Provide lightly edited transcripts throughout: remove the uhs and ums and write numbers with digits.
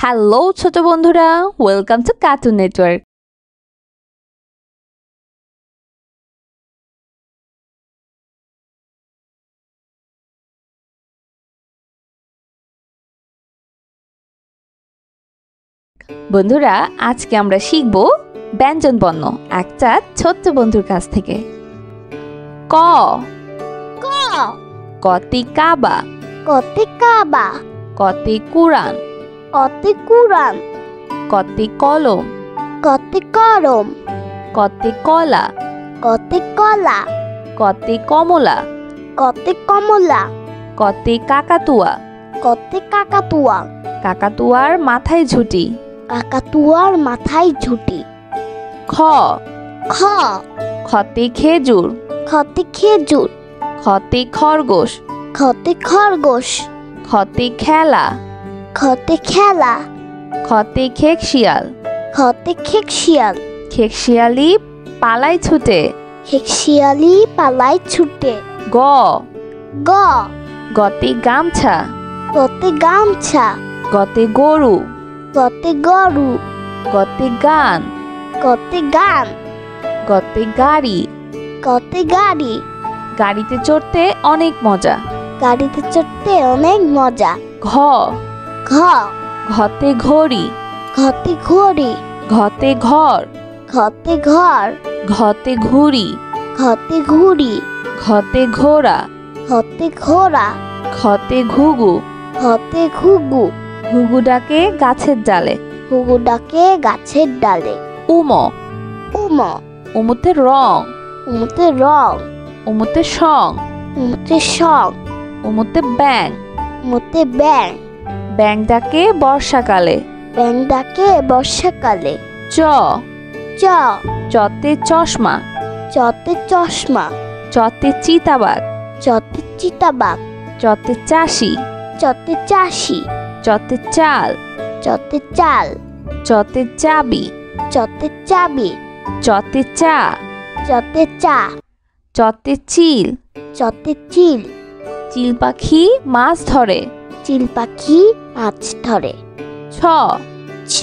Hello ছোট বন্ধুরা, welcome to cartoon network. বন্ধুরা, আজকে আমরা শিখব ব্যঞ্জন বর্ণ একটা ছোট্ট বন্ধুর কাছ থেকে। ক ক কতে কাবা, কতে কাবা, কতে কুরআন, কতে কুরআন, কতে কলম, কতে করম, কতে কলা, কতে কলা, কতে কমলা, কতে কমলা, কতে কাকাতুয়া। কতে কাকাতুয়া, কাকাতুয়ার মাথায় ঝুঁটি। কাকাতুয়ার মাথায় ঝুঁটি। খ খ খতে খেজুর, খতে খেজুর, খতে খরগোশ, খতে খরগোশ, খতে খেলা, খতে খেলা, খতে খেকশিয়াল। খতে খেকশিয়াল, খেকশিয়ালি পালায় ছুটে। খেকশিয়ালি পালায় ছুটে। গ গ গতে গামছা, গতে গামছা, গতে গরু, গতে গরু, গতে গান, গতে গান, গতে গাড়ি। গতে গাড়ি। গাড়িতে চড়তে অনেক মজা। গাড়িতে চড়তে অনেক মজা। ঘ ঘ ঘতে ঘড়ি, ঘতে ঘড়ি, ঘতে ঘর, ঘতে ঘর, ঘতে ঘুড়ি, ঘতে ঘুড়ি, ঘতে ঘোড়া, ঘতে ঘোড়া, ঘতে ঘুঘু। ঘতে ঘুঘু। ঘুঘু ডাকে গাছের ডালে। ঘুঘু ডাকে গাছের ডালে। উম উম উমুতে রং, উমতে রং, উমুতে সং, উমতে সং, উমুতে ব্যাং। উমতে ব্যাং। ব্যাং ডাকে বর্ষাকালে। ব্যাং ডাকে বর্ষাকালে। চ চ চতে চশমা, চতে চশমা, চতে চিতাবাঘ, চতে চিতাবাঘ, চতে চাষি, চতে চাষি, চতে চাল, চতে চাল, চতে চাবি, চতে চাবি, চতে চা, চতে চা, চতে চিল। চতে চিল। চিল পাখি মাছ ধরে। চিল পাখি মাছ ধরে। ছ ছ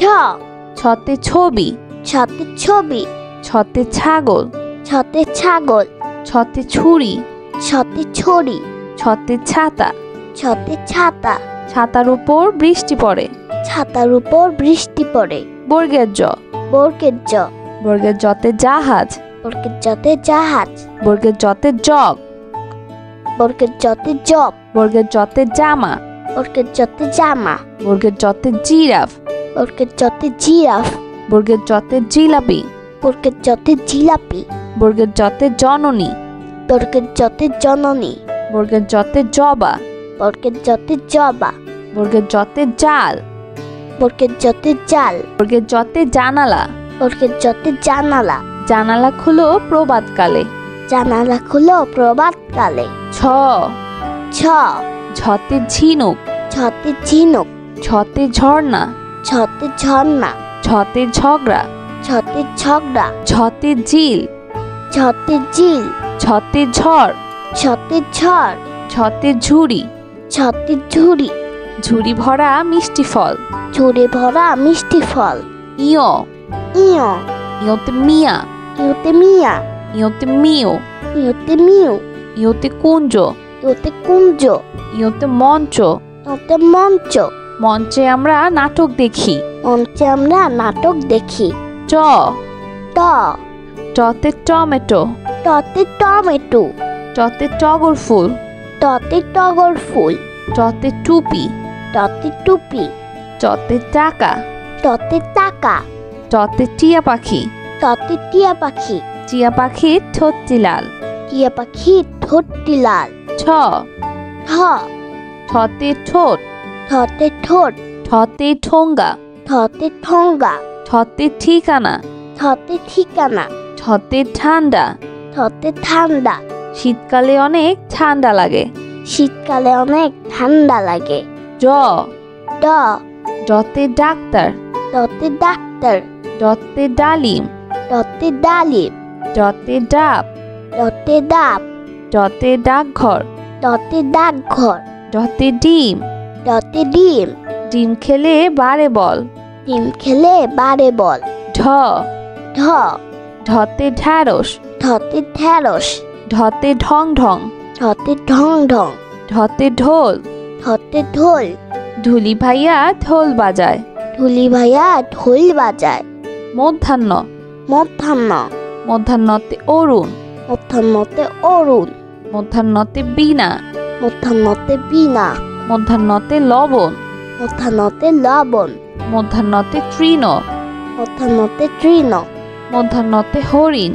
ছতে ছবি, ছতে ছবি, ছতে ছাগল, ছতে ছাগল, ছতে ছুরি, ছতে ছড়ি, ছতে ছাতা। ছতে ছাতা। ছাতার উপর বৃষ্টি পড়ে। ছাতার উপর বৃষ্টি পড়ে। বর্গের জ, বর্গের জ, বর্গের জতে জাহাজ, বর্গের জতে জাহাজ, বর্গের জতে জগ, বর্গের জতে জব, বর্গের জতে জামা, বর্গের জতে জামা, বর্গের জতে জিরাফ, বর্গের জতে জিরাফ, বর্গের জতে জিলাপি, বর্গের জতে জিলাপি, বর্গের জতে জননী, বর্গের জতে জননী, বর্গের জতে জবা, বর্গের জতে জবা, বর্গের জতে জাল, বর্গের জতে জাল, বর্গের জতে জানালা। বর্গের জতে জানালা। জানালা খুলো প্রভাতকালে। জানালা খুলো প্রভাতকালে। ছ ছ ঝতে ঝিনুক, ছতে ঝিনুক, ছতে ঝর্ণা, ছতে ঝর্ণা, ছতে ঝগড়া, ছতে ঝগড়া, ছতে ঝিল, ছতে ঝিল, ছতে ঝড়, ছতে ঝড়, ছতে ঝুড়ি, ছতে ঝুড়ি, ঝুড়ি ভরা মিষ্টি ফল। ঝুড়ি ভরা মিষ্টি ফল। ইয় ইয় ইয়তে মিয়া, ইউতে মিয়া, ইয়তে মিও, ইউতে মিউ, ইয়তে কুঞ্জ, ইউতে কুঞ্জ, ইয়তে মঞ্চ। ইউতে মঞ্চ। মঞ্চে আমরা নাটক দেখি। মঞ্চে আমরা নাটক দেখি। ট ট টতে টমেটো, টতে টমেটো, টতে টগর ফুল, টতে টগর ফুল, টতে টুপি, টতে টুপি, টতে টাকা, টতে টাকা, টতে টিয়া পাখি। টতে টিয়া পাখি। টিয়া পাখির ঠোঁটটি লাল। টিয়া পাখি ঠোঁটটি লাল। ছ ঠ ঠতে ঠোঁট, ঠতে ঠোঁট, ঠতে ঠোঙ্গা, ঠতে ঠোঙ্গা, ঠতে ঠিকানা, ঠতে ঠিকানা, ঠতে ঠান্ডা। ঠতে ঠান্ডা। শীতকালে অনেক ঠান্ডা লাগে। শীতকালে অনেক ঠান্ডা লাগে। ড ড ডতে ডাক্তার, ডতে ডাক্তার, ডতে ডালিম, ডতে ডালিম, ডতে ডাব, ডতে ডাব, ডতে ডাকঘর, ডতে ডাকঘর, ডতে ডিম, ডতে ডিম, ডিম খেলে বারে বল। ডিম খেলে বারে বল। ঢ ঢ ঢতে ঢ্যাঁড়স। ঢতে ঢেঁড়স। ঢতে ঢং ঢং। ঢতে ঢং ঢং। ঢতে ঢোল। ঢতে ঢোল। ঢুলি ভাইয়া ঢোল বাজায়। ঢুলি ভাইয়া ঢোল বাজায়। মধ্যাহ্ন মধ্যাহ্ন মধ্যাহ্নতে অরুণ। মধ্যাহ্নতে অরুণ। মধ্যাহ্নতে বীণা। মধ্যাহ্নতে বীণা। মধ্যাহ্নতে লবণ। মধ্যাহ্নতে লবণ। মধ্যাহ্নতে তৃণ। মধ্যাহ্নতে তৃণ। মধ্যাহ্নতে হরিণ।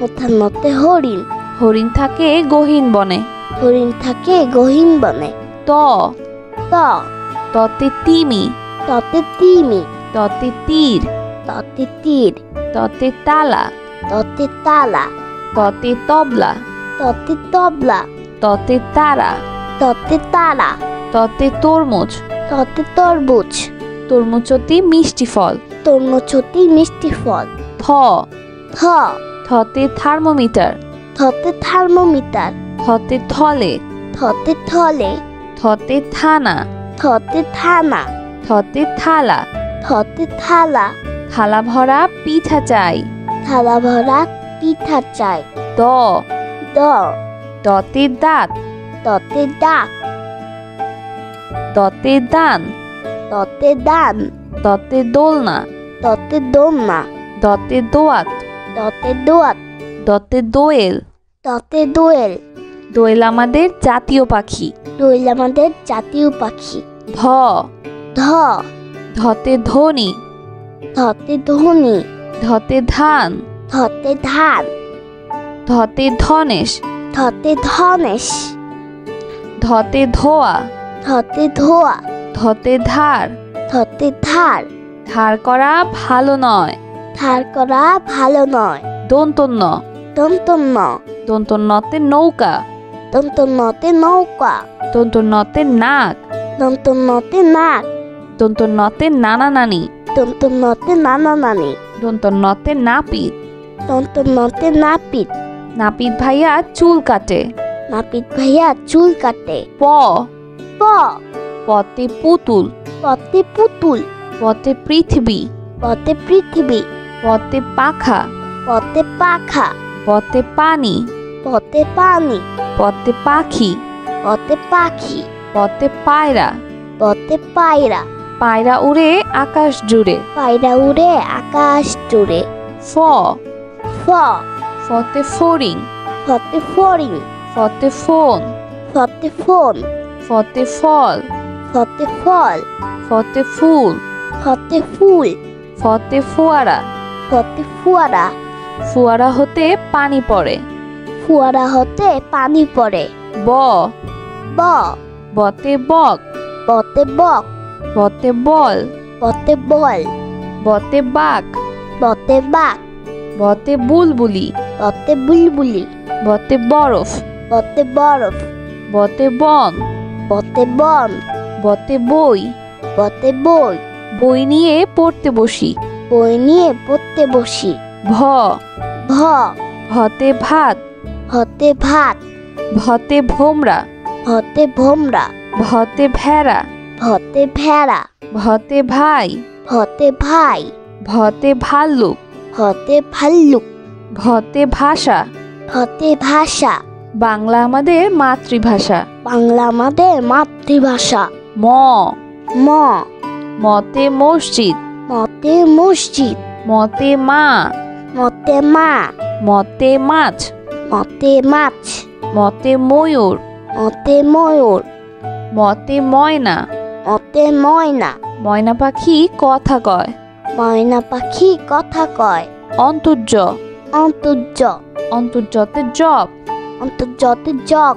মধ্যাহ্নতে হরিণ। হরিণ থাকে গহীন বনে। হরিণ থাকে গহীন বনে। ত ত ততে তিমি। ততে তিমি। ততে তীর। ততে তীর। ততে তালা। ততে তালা। ততে তবলা। ততে তবলা। ততে তারা। ততে তারা। ততে তরমুজ। ততে তরমুজ। তরমুজটি মিষ্টি ফল। তরমুজটি মিষ্টি ফল। থ থ থতে থার্মোমিটার। থতে থার্মোমিটার। থতে থলে। থতে থলে। থতে থানা। থতে থানা। থতে থালা। থতে থালা। থালা ভরা পিঠা চাই। থালা ভরা পিঠা চাই। দ দ দতে দাঁত। ততে ডাক। দতে দান। ততে দান। দতে দোলনা। ততে দোলনা। দতে দোয়াত। ততে দোয়াত। দতে দোয়েল। ততে দোয়েল। দোয়েল আমাদের জাতীয় পাখি। দোয়েল আমাদের জাতীয় পাখি। ধ ধ ধতে ধনী। ধতে ধনী। ধতে ধান। ধতে ধান। ধতে ধনেশ। ধতে ধনেশ। ধতে ধোয়া। ধতে ধোয়া। ধতে ধার। ধতে ধার। ধার করা ভালো নয়। ধার করা ভালো নয়। দন্তন্য। দন্তন্য। দন্তন্যতে নৌকা। দন্তন্যতে নৌকা। দন্তন্যতে নাক। দন্তন্যতে নাক। দন্তন্যতে নানা নানি। দন্তন্যতে নানা নানি। দন্তন্যতে নাপিত। দন্তন্যতে নাপিত। নাপিত ভাইয়া চুল কাটে। নাপিত ভাইয়া চুল কাটে। প প পতে পুতুল। পতে পুতুল। পতে পৃথিবী। পতে পৃথিবী। পতে পাখা। পতে পাখা। পতে পানি। পতে পানি। পতে পাখি। পতে পাখি। পতে পায়রা। পতে পায়রা। পায়রা উড়ে আকাশ জুড়ে। পায়রা উড়ে আকাশ জুড়ে। ফ ফ ফতে ফড়িং। ফতে ফড়িং। ফতে ফোন। ফতে ফোন। ফতে ফল। ফতে ফল। ফতে ফুল। ফতে ফুল। ফতে ফোয়ারা। ফতে ফুয়ারা। ফোয়ারা হতে পানি পড়ে। ফুয়ারা হতে পানি পড়ে। ব ব বতে বক। বতে বক। বতে বল। বতে বল। বতে বাঘ। বতে বাঘ। বতে বুলবুলি। বতে বুলবুলি। বতে বরফ। বতে বরফ। বতে বন। বতে বন। বতে বই। বতে বই। বই নিয়ে পড়তে বসি। বই নিয়ে পড়তে বসি। ভ ভ ভতে ভাত। হতে ভাত। ভতে ভোমরা। হতে ভোমরা। ভতে ভেড়া। ভতে ভেড়া। ভতে ভাই। হতে ভাই। ভতে ভাল্লুক। হতে ভাল্লুক। ভতে ভাষা। হতে ভাষা। বাংলা আমাদের মাতৃভাষা। বাংলা আমাদের মাতৃভাষা। ম ম মতে মসজিদ। মতে মসজিদ। মতে মা। মতে মা। মতে মাছ। মতে মাছ। মতে ময়ূর। মতে ময়ূর। মতে ময়না। মতে ময়না। ময়না পাখি কথা কয়। ময়না পাখি কথা কয়। অন্তর্য। অন্তর্য। অন্তর্যতে জব। অন্তর্যতে জগ।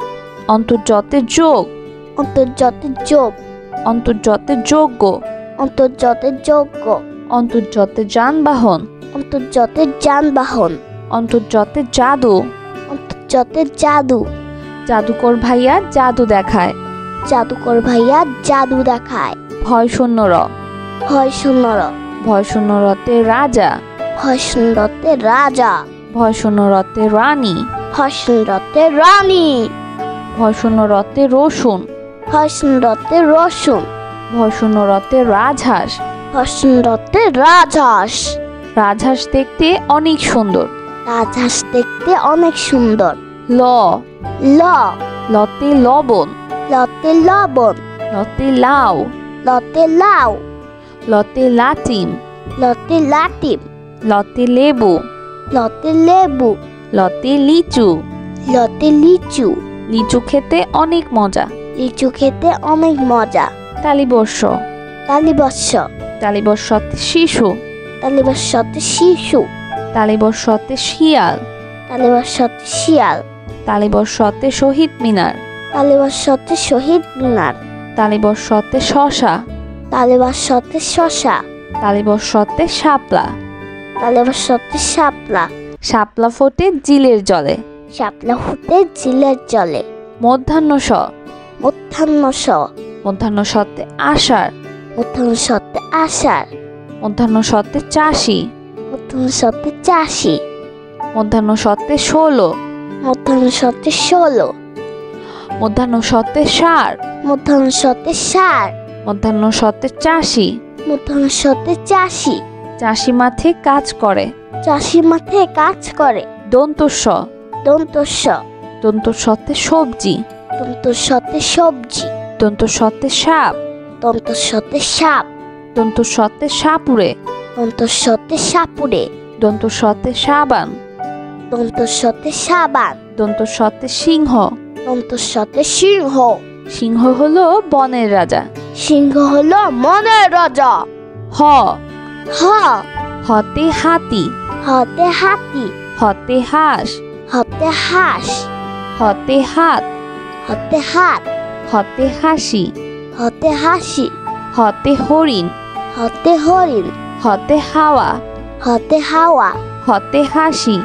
অন্তর্যতে যোগ। অন্তর্যতে যোগ। অন্তর্যতে যোগ্য। অন্তর্যতে যোগ্য। অন্তর্যতে যানবাহন। অন্তর্যতে যানবাহন। অন্তর্যতে জাদু। অন্তর্যতে জাদু। জাদুকর ভাইয়া জাদু দেখায়। জাদুকর ভাইয়া জাদু দেখায়। ভয় শূন্য র। ভয় শূন্য র। ভয় শূন্য রতে রাজা। ভয় শূন্যতে রাজা। ভয় শূন্য রতে রানী। ভয় শূন্যতে রানী। ভয় শূন্য রতে রসুন। ভয় শূন্যতে রসুন। ভয়শূন্য রতে রাজহাঁস। ভয়শূন্য রতে রাজহাঁস। রাজহাঁস দেখতে অনেক সুন্দর। রাজহাঁস দেখতে অনেক সুন্দর। ল ল লতে লবণ। লতে লবণ। লতে লাউ। লতে লাউ। লতে লাটিম। লতে লাটিম। লতে লেবু। লতে লেবু। লতে লিচু। লতে লিচু। লিচু খেতে অনেক মজা। লিচু খেতে অনেক মজা। তালিবর্ষ। তালিবর্ষ। তালিবর্ষতে শিশু। তালিবর্ষতে শিশু। তালিবর্ষতে শিয়াল। তালিবর্ষতে শিয়াল। তালিবর্ষতে শহীদ মিনার। তালিবর্ষতে শহীদ মিনার। তালিবর্ষতে শশা। তালিবর্ষতে শশা। তালিবর্ষতে শাপলা। তালিবর্ষতে শাপলা। শাপলা ফোটে জিলের জলে। শাপলা ফুটে ঝিলের জলে। মধ্যাহ্ন স। মধ্যাহ্ন স। মধ্যাহ্ন সতে আষাঢ়। মধ্যাহ্ন সতে আষাঢ়। মধ্যাহ্ন সতে চাষি। মধ্যাহ্ন সতে চাষি। মধ্যাহ্ন সতে 16। মধ্যাহ্ন সতে 16। মধ্যাহ্ন সতে ষাঁড়। মধ্যাহ্ন সতে ষাঁড়। মধ্যাহ্ন সতে চাষি। মধ্যাহ্ন সতে চাষি। চাষি মাঠে কাজ করে। চাষি মাঠে কাজ করে। দন্তস্ব। দন্তস্ব। দন্তস্বতে সবজি। দন্তস্বতে সবজি। দন্তস্বতে সাপ। দন্তস্বতে সাপ। দন্তস্বতে সাপুড়ে। দন্তস্বতে সাপুড়ে। দন্তস্বতে সাবান। দন্তস্বতে সাবান। দন্তস্বতে সিংহ। দন্তস্বতে সিংহ। সিংহ হলো বনের রাজা। সিংহ হলো মনের রাজা। হ। হ হতে হাতি। হতে হাতি। হতে হাঁস। হতে হাঁস। হতে হাত। হতে হাত। হতে হাসি। হতে হাসি। হতে হরিণ। হতে হরিণ। হতে হাওয়া। হতে হাওয়া। হতে হাসি।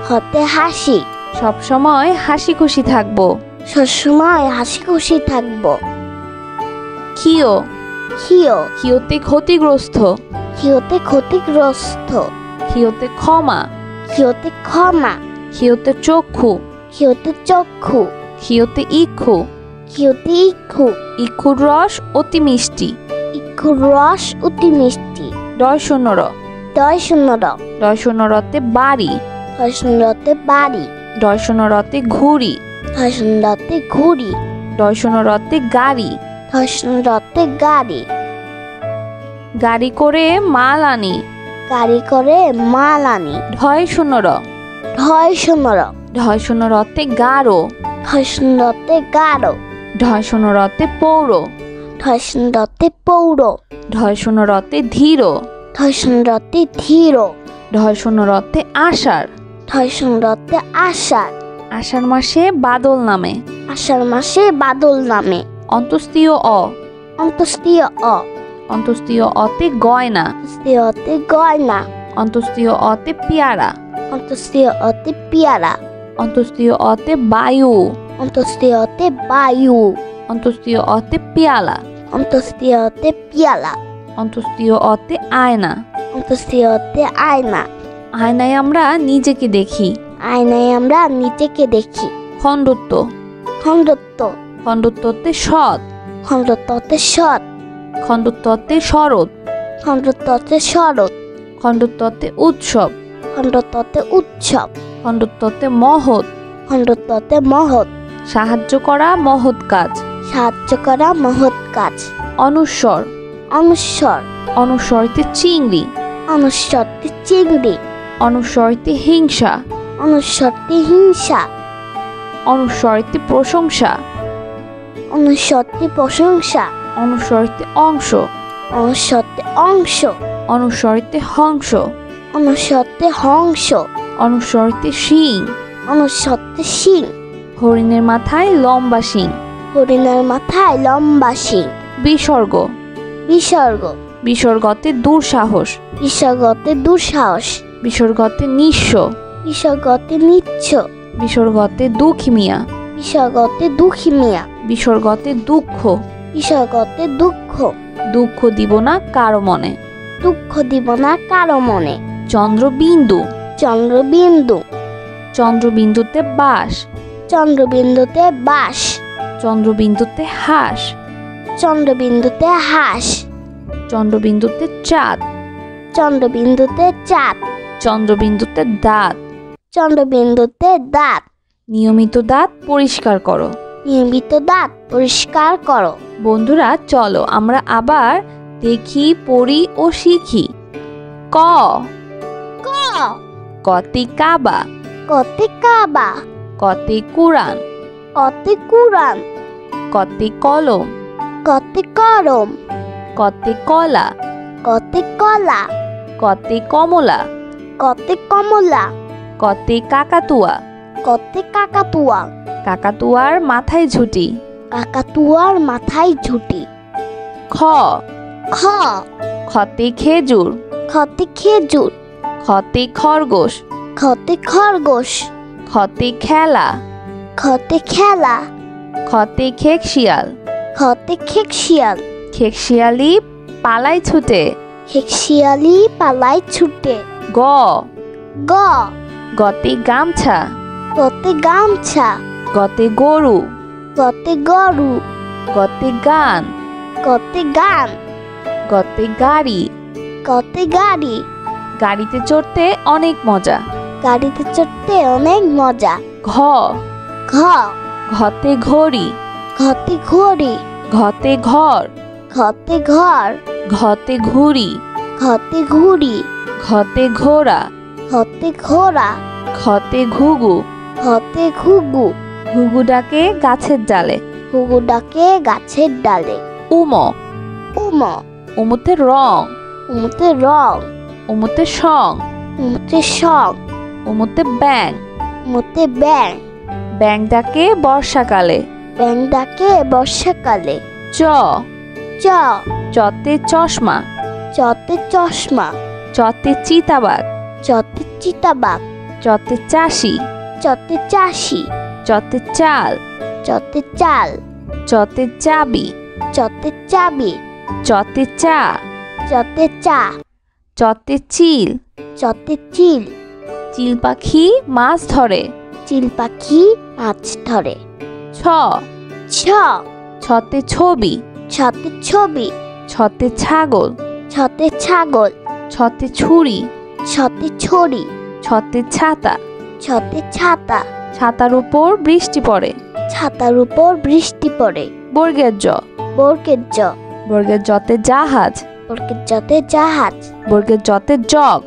হতে হাসি। সবসময় হাসি খুশি থাকবো। সবসময় হাসি খুশি থাকবো। ক্ষিয়। ক্ষিয়। ক্ষিয়তে ক্ষতিগ্রস্ত। ক্ষিয়তে ক্ষতিগ্রস্ত। ক্ষিয়তে ক্ষমা। ক্ষিয়তে ক্ষমা। ক্ষিয়তে চক্ষু। ক্ষিয়তে চক্ষু। ক্ষিয়তে ইক্ষু। ক্ষিয়তে ইক্ষু। ইক্ষুর রস অতি মিষ্টি। ইক্ষুর রস অতি মিষ্টি। ডয় শূন্য র। দয় শূন্য র। ডয় শূন্য রতে বাড়ি। দয় শূন্য রতে বাড়ি। ডয় শূন্য রতে ঘুড়ি। দয় শূন্য রতে ঘুড়ি। ডয় শূন্য রতে গাড়ি। দয় শূন্য রতে গাড়ি। গাড়ি করে মাল আনি। গাড়ি করে মাল আনি। ঢয় শূন্য র। ঢয় শূন্য র। ঢয় শূন্য রতে গারো। ঢয় শূন্য রতে গাঢ়। ঢয় শূন্য রতে পৌর। ঢয় শূন্য রতে পৌর। ঢয় শূন্য রতে ধীর। ঢয় শূন্য রতে ধীর। ঢয় শূন্য রতে আষাঢ়। ঢয় শূন্য রতে আষাঢ়। আষাঢ় মাসে বাদল নামে। আষাঢ় মাসে বাদল নামে। অন্তস্তীয় অ। অন্তস্তীয় অ। অন্তস্তীয় অতে গয়না। অন্তস্তীয় অতে গয়না। অন্তস্তীয় অতে পেয়ারা। অন্তস্তীয় অতে পেয়ারা। অন্তস্তীয় অতে বায়ু। অন্তস্তীয় অতে বায়ু। অন্তস্তীয় অতে পেয়ালা। অন্তস্তীয় অতে পেয়ালা। অন্তস্তীয় অতে আয়না। অন্তস্তীয় অতে আয়না। আয়নায় আমরা নিজেকে দেখি। আয়নায় আমরা নিজেকে দেখি। খণ্ডত্ব। খণ্ডত্ব। খণ্ডত্বতে সৎ। খণ্ডত্বতে সৎ। খণ্ডত্বতে শরৎ। খণ্ডত্বতে শরৎ। খণ্ডত্বতে উৎসব। খণ্ডত্বতে উৎসব। খণ্ডত্বতে মহৎ। খণ্ডত্বতে মহৎ। সাহায্য করা মহৎ কাজ। সাহায্য করা মহৎ কাজ। অনুস্বর। অনুস্বর। অনুস্বরতে চিংড়ি। অনুস্বরতে চিংড়ি। অনুস্বরতে হিংসা। অনুস্বরতে হিংসা। অনুস্বরতে প্রশংসা। অনুস্বরতে প্রশংসা। অনুস্বরতে অংশ। অনুস্বরতে অংশ। অনুস্বরতে হংস। অনুস্বরতে হংস। অনুস্বরতে শিং। অনুস্বরতে শিং। হরিণের মাথায় লম্বা শিং। হরিণের মাথায় লম্বা শিং। বিসর্গ। বিসর্গ। বিসর্গতে দুঃসাহস। বিসর্গতে দুঃসাহস। বিসর্গতে নিঃস্ব। বিসর্গতে নিচ্ছ। বিসর্গতে দুঃখী মিয়া। বিসর্গতে দুঃখী মিয়া। বিসর্গতে দুঃখ। বিসর্গতে দুঃখ। দুঃখ দিব না কারো মনে। দুঃখ দিব না কারো মনে। চন্দ্রবিন্দু। চন্দ্রবিন্দু। চন্দ্রবিন্দুতে বাস। চন্দ্রবিন্দুতে বাস। চন্দ্রবিন্দুতে হাঁস। চন্দ্রবিন্দুতে হাঁস। চন্দ্রবিন্দুতে চাঁদ। চন্দ্রবিন্দুতে চাঁদ। চন্দ্রবিন্দুতে দাঁত। চন্দ্রবিন্দুতে দাঁত। নিয়মিত দাঁত পরিষ্কার করো। নিয়মিত দাঁত পরিষ্কার করো। বন্ধুরা চলো আমরা আবার দেখি, পড়ি ও শিখি। ক। ক। কতে কাবা। কতে কাবা। কতে কুরআন। কতে কুরআন। কতে কলম। কতে কলম। কতে কলা। কতে কলা। কতে কমলা। কতে কমলা। কতে কাকাতুয়া। কতে কাকাতুয়া। কাকাতুয়ার মাথায় ঝুঁটি। কাকাতুয়ার মাথায় ঝুঁটি। খ। খ। খতে খেজুর। খতে খেজুর। খতে খরগোশ। খতে খরগোশ। খতে খেলা। খতে খেলা। খতে খেকশিয়াল। খতে খেকশিয়াল। খেকশিয়ালি পালায় ছুটে। খেকশিয়ালি পালায় ছুটে। গ। গ। গতে গামছা। গতে গামছা। গতে গরু। গতে গরু। গতে গান। গতে গান। গতে গাড়ি। গতে গাড়ি। গাড়িতে চড়তে অনেক মজা। গাড়িতে চড়তে অনেক মজা। ঘ। ঘ। ঘতে ঘড়ি। ঘতে ঘড়ি। ঘতে ঘর। ঘতে ঘর। ঘতে ঘুড়ি। ঘতে ঘুড়ি। ঘতে ঘোড়া। ঘতে ঘোড়া। ঘতে ঘুঘু। ঘতে ঘুঘু। ঘুঘু ডাকে গাছের ডালে। ঘুঘু ডাকে গাছের ডালে। উম। উম। উমতে রং। উমতে রং। উমতে সং। উমতে সং। উমতে ব্যাং। উমতে ব্যাং। ব্যাং ডাকে বর্ষাকালে। ব্যাং ডাকে বর্ষাকালে। চ। চ। চতে চশমা। চতে চশমা। চতে চিতাবাঘ। চতে চিতাবাঘ। চতে চাষি। চতে চাষি। চতে চাল। চতে চাল। চতে চাবি। চতে চাবি। চতে চা। চতে চা। চতে চিল। চতে চিল। চিল পাখি মাছ ধরে। চিল পাখি মাছ ধরে। ছ। ছ। ছতে ছবি। ছতে ছবি। ছতে ছাগল। ছতে ছাগল। ছতে ছুরি। ছতে ছড়ি। ছতে ছাতা। ছতে ছাতা। ছাতার উপর বৃষ্টি পড়ে। ছাতার উপর বৃষ্টি পড়ে। বর্গের জ। বর্গের জ। বর্গের জতে জাহাজ। বর্গের জতে জাহাজ। বর্গের জতে জগ।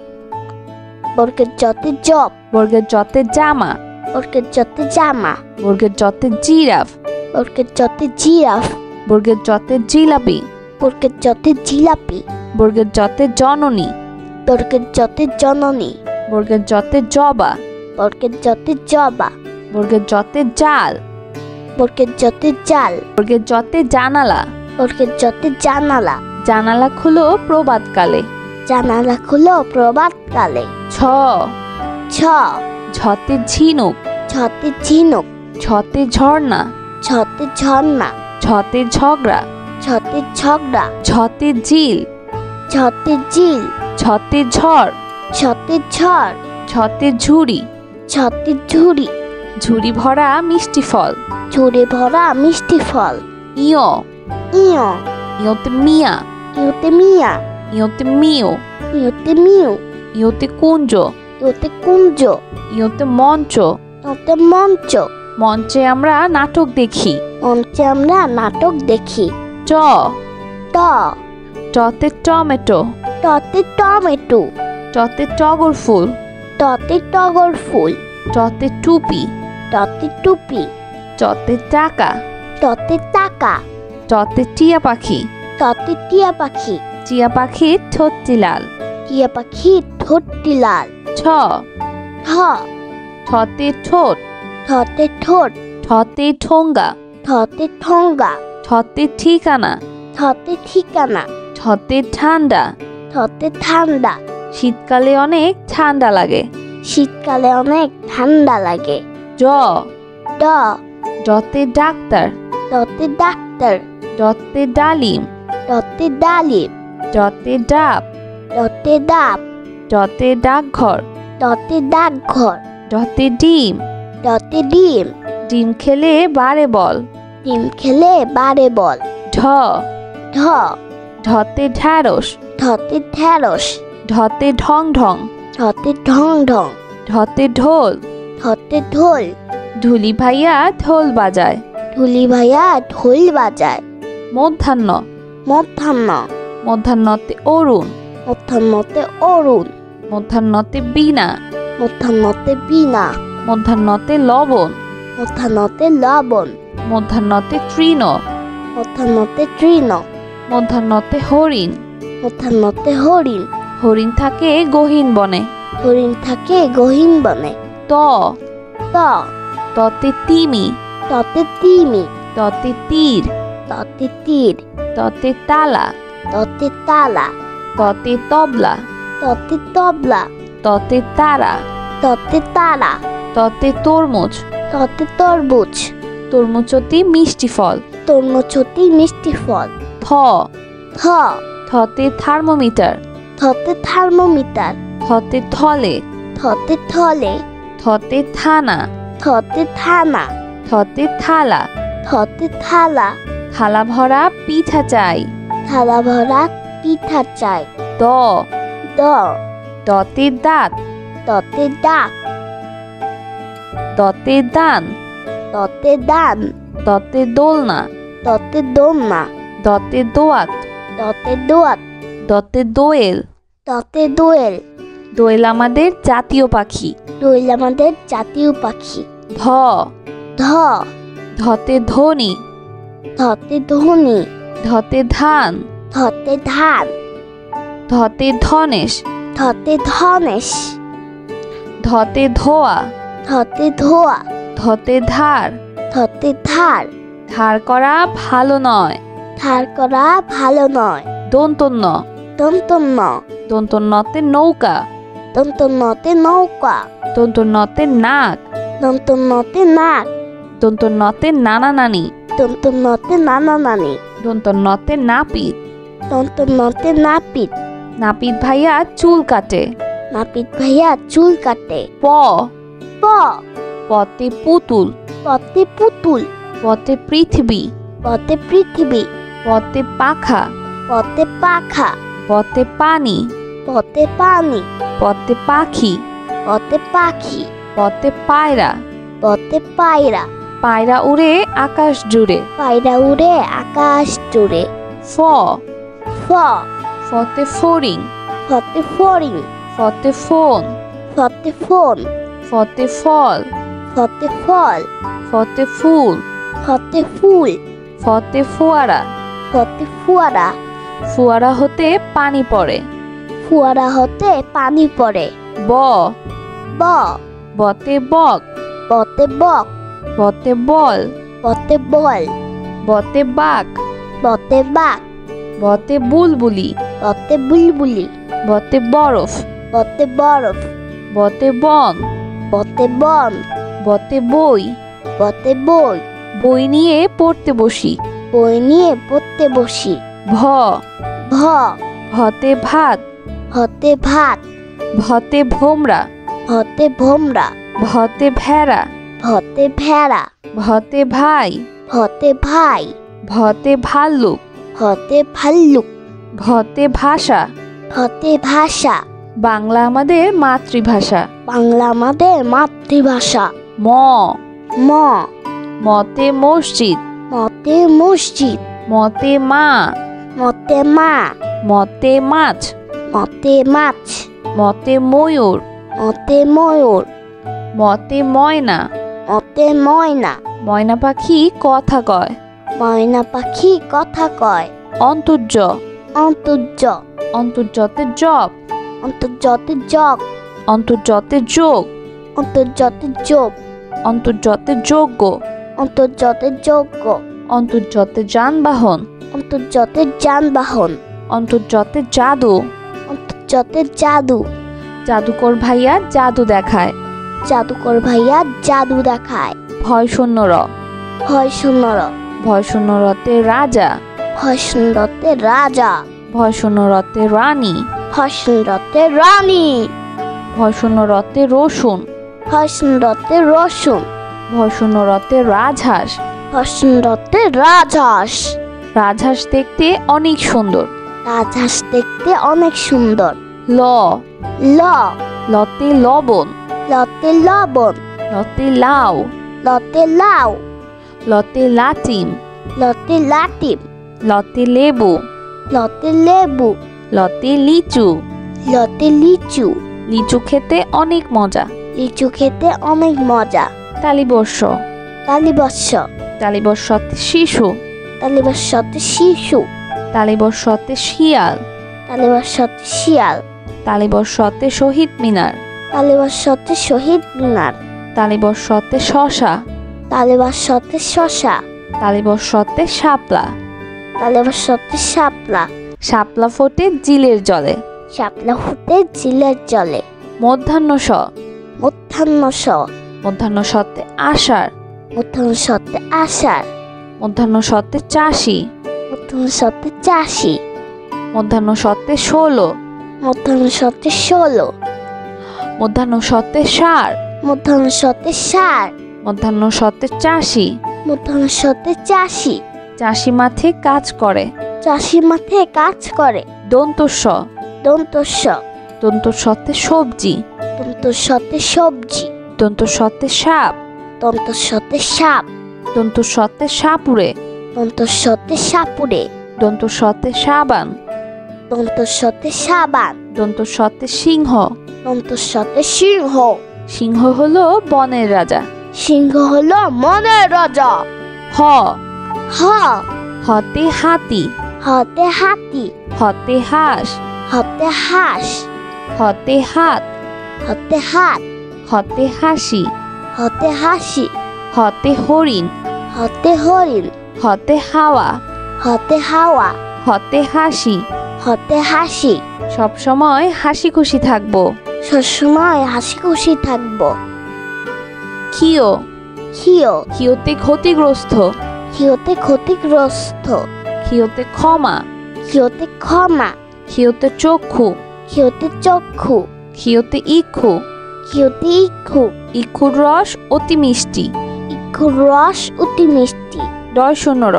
বর্গের জতে জব। বর্গের জতে জামা। বর্গের জতে জামা। বর্গের জতে জিরাফ। বর্গের জতে জিরাফ। বর্গের জতে জিলাপি। বর্গের জতে জিলাপি। বর্গের জতে জননী। বর্গের জতে জননী। বর্গের জতে জবা। বর্গের জতে জবা। বর্গের জতে জাল। বর্গের জতে জাল। বর্গের জতে জানালা। বর্গের জতে জানালা। জানালা খুলো প্রভাতকালে। জানালা খুলো প্রভাতকালে। ছ। ছ। ঝতে ঝিনুক। ছতে ঝিনুক। ছতে ঝর্ণা। ছতে ঝর্ণা। ছতে ঝগড়া। ছতে ঝগড়া। ছতে ঝিল। ছতে ঝিল। ছতে ঝড়। ছতে ঝড়। ছতে ঝুড়ি। ছতে ঝুড়ি। ঝুড়ি ভরা মিষ্টি ফল। ঝুড়ি ভরা মিষ্টি ফল। ইয়। ইয়। ইয়তে মিয়া। ইউতে মিয়া। ইয়তে মিও। ইউতে মিউ। ইয়তে কুঞ্জ। ইউতে কুঞ্জ। ইয়তে মঞ্চ। ইউতে মঞ্চ। মঞ্চে আমরা নাটক দেখি। মঞ্চে আমরা নাটক দেখি। ট। ট। টতে টমেটো। টতে টমেটো। টতে টগর ফুল। টতে টগর ফুল। টতে টুপি। টতে টুপি। টতে টাকা। টতে টাকা। টতে টিয়া পাখি। টতে টিয়া পাখি। টিয়া পাখির ঠোঁটটি লাল। টিয়া পাখি ঠোঁটটি লাল। ঠ। ঠ। ঠতে ঠোঁট। ঠতে ঠোঁট। ঠতে ঠোঙ্গা। ঠতে ঠোঙ্গা। ঠতে ঠিকানা। ঠতে ঠিকানা। ঠতে ঠান্ডা। ঠতে ঠান্ডা। শীতকালে অনেক ঠান্ডা লাগে। শীতকালে অনেক ঠান্ডা লাগে। ড। ড। ডতে ডাক্তার। ডতে ডাক্তার। ডতে ডালিম। ডতে ডালিম। ডতে ডাব। ডতে ডাব। ডতে ডাকঘর। ডতে ডাকঘর। ডতে ডিম। ডতে ডিম। ডিম খেলে বাড়ে বল। ডিম খেলে বাড়ে বল। ঢ ঢ ঢতে ঢ্যাঁড়স ঢতে ঢেঁড়স ঢতে ঢং ঢং ঢতে ঢং ঢং ঢতে ঢোল ঢতে ঢোল ঢুলি ভাইয়া ঢোল বাজায় ঢুলি ভাইয়া ঢোল বাজায় মধ্যাহ্ন মধ্যাহ্ন মধ্যাহ্নতে অরুণ মধ্যাহ্নতে অরুণ মধ্যাহ্নতে বীণা মধ্যাহ্নতে বীণা মধ্যাহ্নতে লবণ মধ্যাহ্নতে লবণ মধ্যাহ্নতে তৃণ মধ্যাহ্নতে তৃণ মধ্যাহ্নতে হরিণ মধ্যাহ্নতে হরিণ হরিণ থাকে গহীন বনে হরিণ থাকে গহীন বনে ত ত ততে তিমি ততে তিমি ততে তীর ততে তীর ততে তালা ততে তালা ততে তবলা ততে তবলা ততে তারা ততে তারা ততে তরমুজ ততে তরমুজ তরমুজতে মিষ্টি ফল তরমুজটি মিষ্টি ফল থ থ থতে থার্মোমিটার থতে থার্মোমিটার থতে থলে থতে থলে থতে থানা থতে থানা থতে থালা থতে থালা থালা ভরা পিঠা চাই থালা ভরা পিঠা চাই দ দ দতে দাঁত ততে দাঁত দতে দান ততে দান দতে দোলনা ততে দোলনা দতে দোয়াত ততে দোয়াত দতে দোয়েল ততে দোয়েল দোয়েল আমাদের জাতীয় পাখি দোয়েল আমাদের জাতীয় পাখি ধ ধ ধতে ধনি ধতে ধনি ধতে ধান ধতে ধান ধতে ধনেশ ধতে ধনেশ ধতে ধোয়া ধতে ধোয়া ধতে ধার ধতে ধার ধার করা ভালো নয় ধার করা ভালো নয় দন্তন্য দন্তন্য দন্তন্যতে নৌকা দন্তন্যতে নৌকা দন্তন্যতে নাক দন্তন্যতে নাক দন্তন্যতে নানা নানি দন্তন্যতে নানা নানি দন্তন্যতে নাপিত দন্তন্যতে নাপিত নাপিত ভাইয়া চুল কাটে নাপিত ভাইয়া চুল কাটে প প পতে পুতুল পতে পুতুল পতে পৃথিবী পতে পৃথিবী পতে পাখা পতে পাখা পতে পানি পতে পানি পতে পাখি পতে পাখি পতে পায়রা পতে পায়রা পায়রা উড়ে আকাশ জুড়ে পায়রা উড়ে আকাশ জুড়ে ফ ফ ফতে ফড়িং ফতে ফড়িং ফতে ফোন ফতে ফোন ফতে ফল ফতে ফল ফতে ফুল ফতে ফুল ফতে ফোয়ারা ফতে ফুয়ারা ফোয়ারা হতে পানি পড়ে ফুয়ারা হতে পানি পড়ে ব ব বতে বক বতে বক বতে বল বতে বল বতে বাঘ বতে বাঘ বতে বুলবুলি বতে বুলবুলি বতে বরফ বতে বরফ বতে বন বতে বন বতে বই বতে বই বই নিয়ে পড়তে বসি বই নিয়ে পড়তে বসি ভ ভ ভতে ভাত হতে ভাত ভতে ভোমরা হতে ভোমরা ভতে ভেড়া ভতে ভেড়া ভতে ভাই হতে ভাই ভতে ভাল্লুক হতে ভাল্লুক ভতে ভাষা হতে ভাষা বাংলা আমাদের মাতৃভাষা বাংলা আমাদের মাতৃভাষা ম ম মতে মসজিদ মতে মসজিদ মতে মা মতে মা মতে মাছ মতে মাছ মতে ময়ূর মতে ময়ূর মতে ময়না মতে ময়না ময়না পাখি কথা কয় ময়না পাখি কথা কয় অন্তর্য অন্তর্য অন্তর্যতে জব অন্তর্যতে জগ অন্তর্যতে যোগ অন্তর্যতে যোগ অন্তর্যতে যোগ্য অন্তর্যতে যোগ্য অন্তর্যতে যানবাহন অন্তর্যতে যানবাহন অন্তর্যতে জাদু অন্তর্যতে জাদু জাদুকর ভাইয়া জাদু দেখায় জাদুকর ভাইয়া জাদু দেখায় ভয় শূন্য র ভয় শূন্য র ভয় শূন্য রতে রাজা ভয় শূন্যতে রাজা ভয় শূন্য রতে রানী ভয় শূন্যতে রানী ভয় শূন্য রতে রসুন ভয় শূন্যতে রসুন ভয় শূন্য রতে রাজহাঁস ভয় শূন্যতে রাজহাঁস রাজহাঁস দেখতে অনেক সুন্দর। রাজহাঁস দেখতে অনেক সুন্দর। ল, ল, লতে লবণ। লতে লবণ। লতে লাউ, লতে লাউ। লতে লাটিম। লতে লাটিম। লতে লেবু, লতে লেবু। লতে লিচু। লতে লিচু। লিচু খেতে অনেক মজা। লিচু খেতে অনেক মজা। তালিবর্ষ, তালিবর্ষ। তালিবর্ষতে শিশু। তালিবর্ষতে শিশু। তালিবর্ষতে শিয়াল। তালিবর্ষতে শিয়াল। তালিবর্ষতে শহীদ মিনার। তালিবর্ষতে শহীদ মিনার। তালিবর্ষতে শশা। তালিবর্ষতে শশা। তালিবর্ষতে শাপলা। তালিবর্ষতে শাপলা। শাপলা ফোটে জিলের জলে। শাপলা ফুটে ঝিলের জলে। মধ্যাহ্ন স, মধ্যাহ্ন স। মধ্যাহ্ন সতে আষাঢ়। মধ্যাহ্ন সতে আষাঢ়। মধ্যাহ্ন সতে চাষি। মধ্যাহ্ন সতে চাষি। মধ্যাহ্ন সতে 16। মধ্যাহ্ন সতে 16। মধ্যাহ্ন সতে ষাঁড়। মধ্যাহ্ন সতে ষাঁড়। মধ্যাহ্ন সতে চাষি। মধ্যাহ্ন সতে চাষি। চাষি মাঠে কাজ করে। চাষি মাঠে কাজ করে। দন্তস্ব, দন্তস্ব। দন্তস্বতে সবজি। দন্তস্বতে সবজি। দন্তস্বতে সাপ। দন্তস্বতে সাপ। দন্তস্বতে সাপুড়ে। দন্তস্বতে সাপুড়ে। দন্তস্বতে সাবান। দন্তস্বতে সাবান। দন্তস্বতে সিংহ। দন্তস্বতে সিংহ। সিংহ হলো বনের রাজা। সিংহ হলো মনের রাজা। হ, হ, হতে হাতি। হতে হাতি। হতে হাঁস। হতে হাঁস। হতে হাত। হতে হাত। হতে হাসি। হতে হাসি। হতে হরিণ। হতে হরিণ। হতে হাওয়া। হতে হাওয়া। হতে হাসি। হতে হাসি। সবসময় হাসি খুশি থাকবো। সবসময় হাসি খুশি থাকবো। ক্ষিয়, ক্ষিয়। ক্ষিয়তে ক্ষতিগ্রস্ত। ক্ষিয়তে ক্ষতিগ্রস্ত। ক্ষিয়তে ক্ষমা। ক্ষিয়তে ক্ষমা। ক্ষিয়তে চক্ষু। ক্ষিয়তে চক্ষু। ক্ষিয়তে ইক্ষু। ক্ষিয়তে ইক্ষু। ইক্ষুর রস অতি মিষ্টি। ইক্ষুর রস অতি মিষ্টি। ডয় শূন্য র।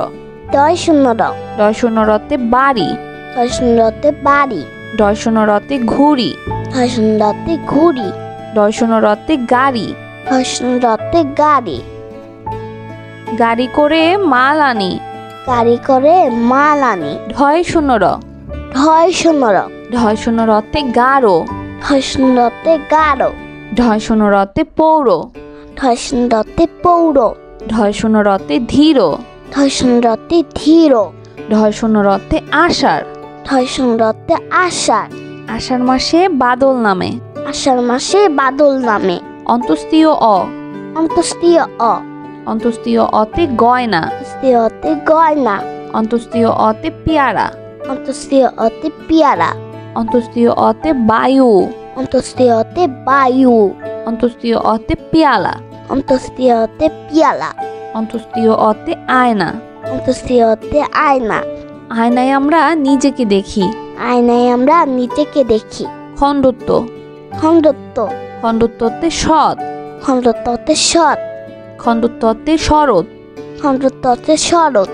দয় শূন্য র। ডয় শূন্য রতে বাড়ি। দয় শূন্য রতে বাড়ি। ডয় শূন্য রতে ঘুড়ি। দয় শূন্য রতে ঘুড়ি। ডয় শূন্য রতে গাড়ি। দয় শূন্য রতে গাড়ি। গাড়ি করে মাল আনি। গাড়ি করে মাল আনি। ঢয় শূন্য র। ঢয় শূন্য র। ঢয় শূন্য রতে গারো। ঢয় শূন্য রতে গাঢ়। ঢয় শূন্য রতে পৌর। ঢয় শূন্য রতে পৌর। ঢয় শূন্য রতে ধীর। ঢয় শূন্য রতে ধীর। ঢয় শূন্য রতে আষাঢ়। ঢয় শূন্য রতে আষাঢ়। আষাঢ় মাসে বাদল নামে। আষাঢ় মাসে বাদল নামে। অন্তস্তীয় অ। অন্তস্তীয় অ। অন্তস্তীয় অতে গয়না। অন্তস্তীয় অতে গয়না। অন্তস্তীয় অতে পেয়ারা। অন্তস্তীয় অতে পেয়ারা। অন্তস্তীয় অতে বায়ু। অন্তস্তীয় অতে বায়ু। অন্তস্তীয় অতে পেয়ালা। অন্তস্তীয় অতে পিয়ালা। অন্তস্তীয় অতে আয়না। অন্তস্তীয় অতে আয়না। আয়নায় আমরা নিজেকে দেখি। আয়নায় আমরা নিজেকে দেখি। খণ্ডত্ব। খণ্ডত্ব। খণ্ডত্বতে সৎ। খণ্ডত্বতে সৎ। খণ্ডত্বতে শরৎ। খণ্ডত্বতে শরৎ।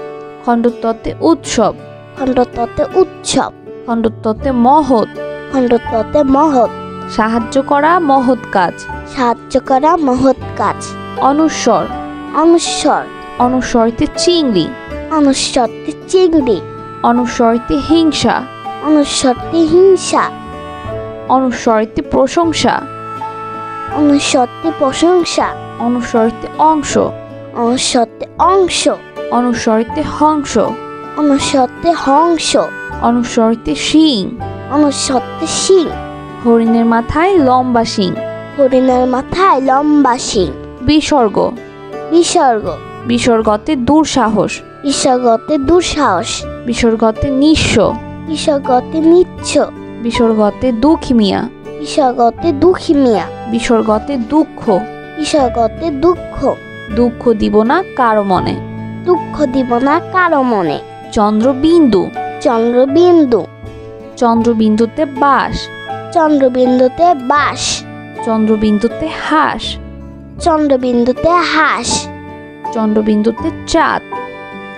খণ্ডত্বতে উৎসব। খণ্ডত্বতে উৎসব। খণ্ডত্বতে মহৎ। খণ্ডত্বতে মহৎ। সাহায্য করা মহৎ কাজ। সাহায্য করা মহৎ কাজ। অনুস্বর। অনুস্বর। অনুস্বরিতে চিংড়ি। অনুস্বরতে চিংড়ি। অনুস্বরিতে হিংসা। অনুস্বরতে হিংসা। অনুস্বরিতে প্রশংসা। অনুস্বরতে প্রশংসা। অনুস্বরিতে অংশ। অনুস্বরতে অংশ। অনুস্বরিতে হংস। অনুস্বরতে হংস। অনুস্বরিতে শিং। অনুস্বরতে শিং। হরিণের মাথায় লম্বা শিং। হরিণের মাথায় লম্বা শিং। বিসর্গ। বিসর্গ। বিসর্গতে দুঃসাহস। বিসর্গতে দুঃসাহস। বিসর্গতে নিঃস্ব। বিসর্গতে নিচ্ছ। বিসর্গতে দুঃখী মিয়া। বিসর্গতে দুঃখী মিয়া। বিসর্গতে দুঃখ। বিসর্গতে দুঃখ। দুঃখ দিব না কারো মনে। দুঃখ দিব না কারো মনে। চন্দ্রবিন্দু। চন্দ্রবিন্দু। চন্দ্রবিন্দুতে বাস। চন্দ্রবিন্দুতে বাস। চন্দ্রবিন্দুতে হাঁস। চন্দ্রবিন্দুতে হাঁস। চন্দ্রবিন্দুতে চাঁদ।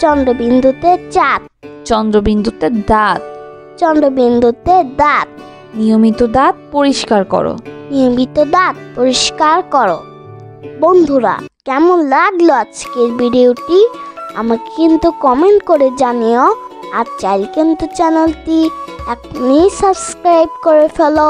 চন্দ্রবিন্দুতে চাঁদ। চন্দ্রবিন্দুতে দাঁত। চন্দ্রবিন্দুতে দাঁত। নিয়মিত দাঁত পরিষ্কার করো। নিয়মিত দাঁত পরিষ্কার করো। বন্ধুরা, কেমন লাগলো আজকের ভিডিওটি আমাকে কিন্তু কমেন্ট করে জানিও। আর চাইলে কিন্তু চ্যানেলটি এখনই সাবস্ক্রাইব করে ফেলো।